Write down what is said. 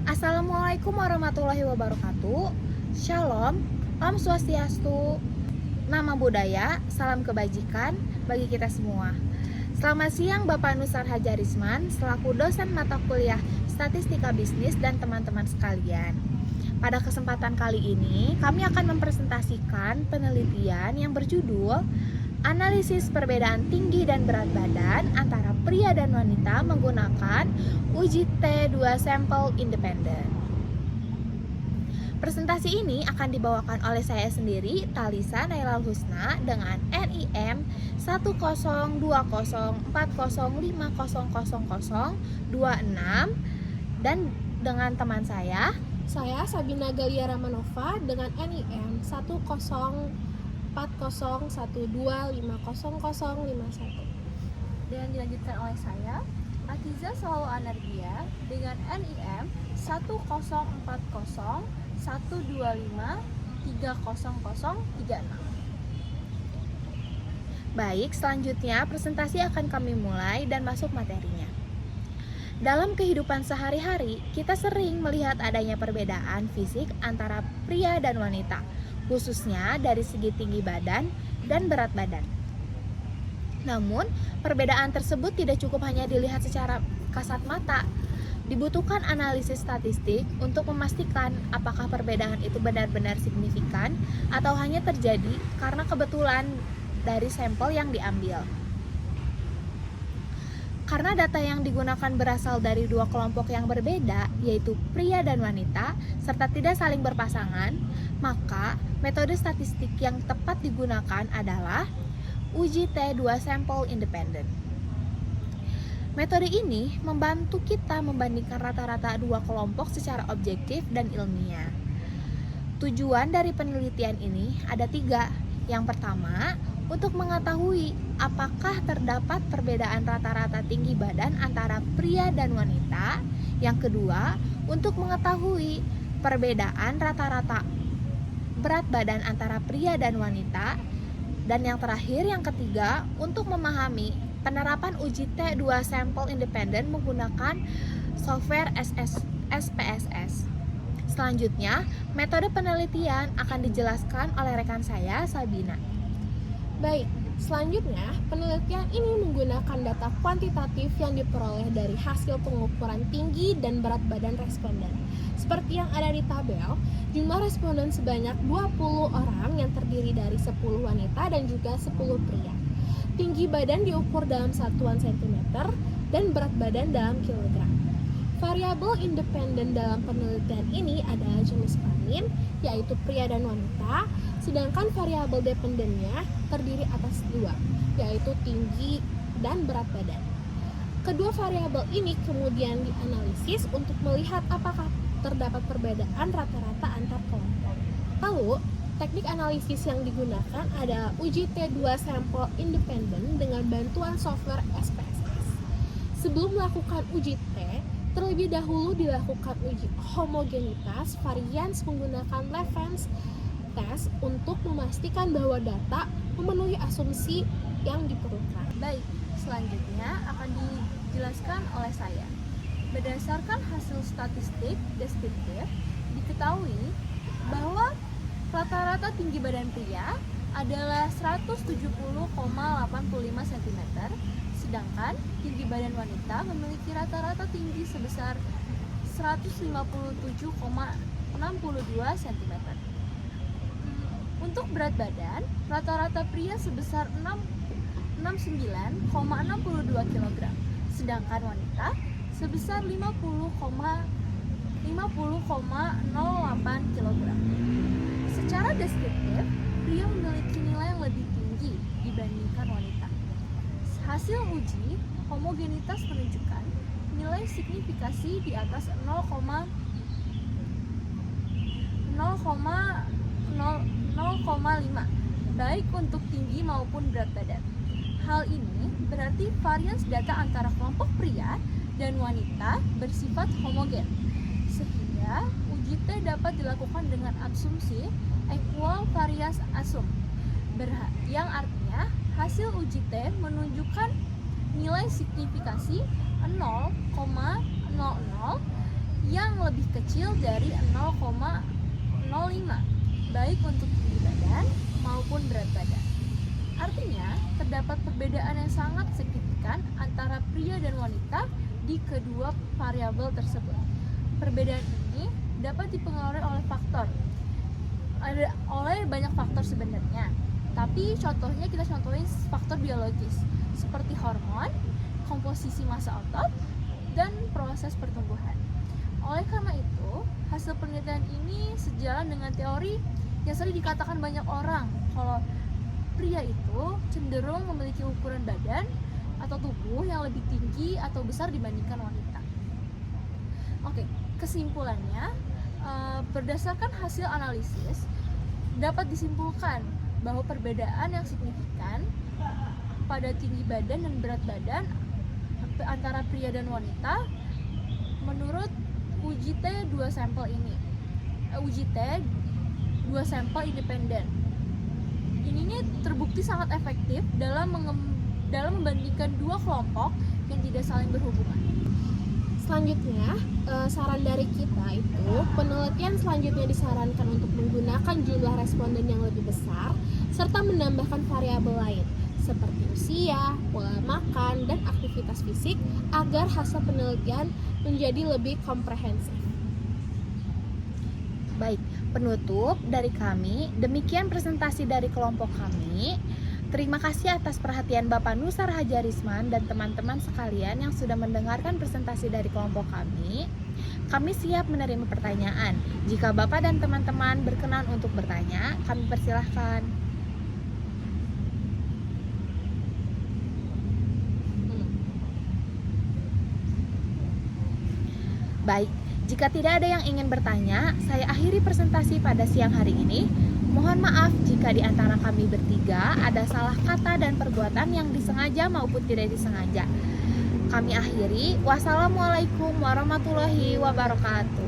Assalamualaikum warahmatullahi wabarakatuh. Shalom, Om Swastiastu, nama budaya, salam kebajikan bagi kita semua. Selamat siang Bapak Nusar Hajarisman, selaku dosen mata kuliah Statistika Bisnis dan teman-teman sekalian. Pada kesempatan kali ini, kami akan mempresentasikan penelitian yang berjudul Analisis perbedaan tinggi dan berat badan antara pria dan wanita menggunakan uji T2 sampel independen. Presentasi ini akan dibawakan oleh saya sendiri, Talisa Nailal Husna, dengan NIM 10204050026 dan dengan teman saya Sabina Galia Ramanova dengan NIM 10401250051 dan dilanjutkan oleh saya, Atiza Selalu Anargia dengan NIM 104012530030036. Baik, selanjutnya presentasi akan kami mulai dan masuk materinya. Dalam kehidupan sehari-hari, kita sering melihat adanya perbedaan fisik antara pria dan wanita, khususnya dari segi tinggi badan dan berat badan. Namun, perbedaan tersebut tidak cukup hanya dilihat secara kasat mata. Dibutuhkan analisis statistik untuk memastikan apakah perbedaan itu benar-benar signifikan atau hanya terjadi karena kebetulan dari sampel yang diambil. Karena data yang digunakan berasal dari dua kelompok yang berbeda, yaitu pria dan wanita, serta tidak saling berpasangan, maka metode statistik yang tepat digunakan adalah uji T2 sampel independen. Metode ini membantu kita membandingkan rata-rata dua kelompok secara objektif dan ilmiah. Tujuan dari penelitian ini ada 3. Yang pertama, untuk mengetahui apakah terdapat perbedaan rata-rata tinggi badan antara pria dan wanita. Yang kedua, untuk mengetahui perbedaan rata-rata berat badan antara pria dan wanita. Dan yang terakhir, yang ketiga, untuk memahami penerapan uji T2 sampel independen menggunakan software SPSS. Selanjutnya, metode penelitian akan dijelaskan oleh rekan saya, Sabina. Baik, selanjutnya penelitian ini menggunakan data kuantitatif yang diperoleh dari hasil pengukuran tinggi dan berat badan responden. Seperti yang ada di tabel, jumlah responden sebanyak 20 orang yang terdiri dari 10 wanita dan juga 10 pria. Tinggi badan diukur dalam satuan cm dan berat badan dalam kilogram. Variabel independen dalam penelitian ini adalah jenis kelamin, yaitu pria dan wanita, sedangkan variabel dependennya terdiri atas 2, yaitu tinggi dan berat badan. Kedua variabel ini kemudian dianalisis untuk melihat apakah terdapat perbedaan rata-rata antar kelompok. Lalu, teknik analisis yang digunakan adalah uji T2 sampel independen dengan bantuan software SPSS. Sebelum melakukan uji T, terlebih dahulu dilakukan uji homogenitas varians menggunakan Levens test untuk memastikan bahwa data memenuhi asumsi yang diperlukan. Baik, selanjutnya akan dijelaskan oleh saya. Berdasarkan hasil statistik deskriptif, diketahui bahwa rata-rata tinggi badan pria adalah 170,85 cm, sedangkan tinggi badan wanita memiliki rata-rata tinggi sebesar 157,62 cm. Untuk berat badan, rata-rata pria sebesar 69,62 kg, sedangkan wanita sebesar 50,08 kg. Secara deskriptif, pria memiliki nilai yang lebih tinggi dibandingkan wanita. Hasil uji homogenitas menunjukkan nilai signifikasi di atas 0,05, baik untuk tinggi maupun berat badan. Hal ini berarti varians data antara kelompok pria dan wanita bersifat homogen, sehingga uji T dapat dilakukan dengan asumsi equal variance assume, yang artinya hasil uji T menunjukkan nilai signifikasi 0,00 yang lebih kecil dari 0,05, baik untuk tinggi badan maupun berat badan. Artinya, terdapat perbedaan yang sangat signifikan antara pria dan wanita di kedua variabel tersebut. Perbedaan ini dapat dipengaruhi oleh banyak faktor sebenarnya. Tapi contohnya kita contohin faktor biologis seperti hormon, komposisi massa otot, dan proses pertumbuhan. Oleh karena itu, hasil penelitian ini sejalan dengan teori yang sering dikatakan banyak orang kalau pria itu cenderung memiliki ukuran badan atau tubuh yang lebih tinggi atau besar dibandingkan wanita. Oke, kesimpulannya, berdasarkan hasil analisis dapat disimpulkan bahwa perbedaan yang signifikan pada tinggi badan dan berat badan antara pria dan wanita menurut uji T 2 sampel ini. Uji T 2 sampel independen. Ini terbukti sangat efektif dalam membandingkan dua kelompok yang tidak saling berhubungan. Selanjutnya, saran dari kita itu, penelitian selanjutnya disarankan untuk menggunakan jumlah responden yang lebih besar serta menambahkan variabel lain seperti usia, pola makan, dan aktivitas fisik agar hasil penelitian menjadi lebih komprehensif. Baik, penutup dari kami, demikian presentasi dari kelompok kami. Terima kasih atas perhatian Bapak Nusar Hajarisman dan teman-teman sekalian yang sudah mendengarkan presentasi dari kelompok kami. Kami siap menerima pertanyaan. Jika Bapak dan teman-teman berkenan untuk bertanya, kami persilahkan. Baik, jika tidak ada yang ingin bertanya, saya akhiri presentasi pada siang hari ini. Mohon maaf jika di antara kami bertiga ada salah kata dan perbuatan yang disengaja maupun tidak disengaja. Kami akhiri. Wassalamualaikum warahmatullahi wabarakatuh.